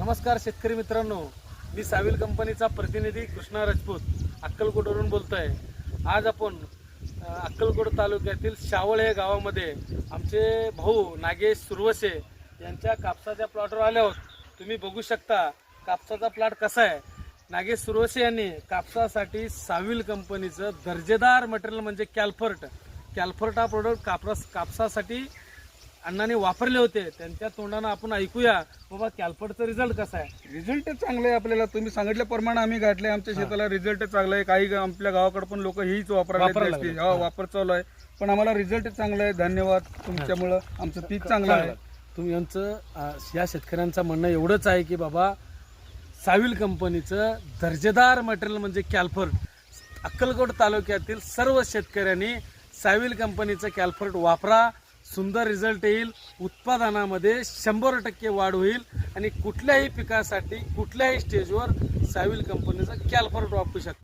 नमस्कार शेतकरी मित्रांनो, मी साविल कंपनीचा प्रतिनिधी कृष्णा राजपूत अक्कलकोटवरून बोलतोय। आज आपण अक्कलकोट तालुक्यातील शावळ या गावामध्ये आमचे भाऊ नागेश सुरवसे यांच्या कापसाच्या प्लॉटवर आले आहोत। तुम्ही बघू शकता कापसाचा प्लॉट कसा आहे। नागेश सुरवसे यांनी कापसासाठी साविल कंपनीचं दर्जेदार मटेरियल म्हणजे कॅल्फर्ट हा प्रोडक्ट कापसासाठी अण्णांनी वापरले होते। त्यांच्या तोंडाने आपण ऐकूया बाबा कॅल्फर्टचा रिझल्ट कसा आहे। रिझल्ट चांगला आहे। आपल्याला तुम्ही सांगितल्याप्रमाणे आम्ही गाठले, आमच्या शेताला रिझल्ट चांगला आहे। काही आपल्या गावाकडे पण लोक हीच वापरायला वापर चालू आहे, पण आम्हाला रिझल्ट चांगला आहे। धन्यवाद, तुमच्यामुळे आमचं पीक चांगलं आहे। तुम्ही यांचं या शेतकऱ्यांचं म्हणणं एवढंच आहे की बाबा साविल कंपनीचं दर्जेदार मटेरियल म्हणजे कॅल्फर्ट, अक्कलकोट तालुक्यातील सर्व शेतकऱ्यांनी साविल कंपनीचं कॅल्फर्ट वापरा। सुंदर रिझल्ट येईल, उत्पादनामध्ये 100% वाढ होईल आणि कुठल्याही पिकासाठी कुठल्याही स्टेजवर साविल कंपनीचं कॅल्फर्ट वापरू शकता।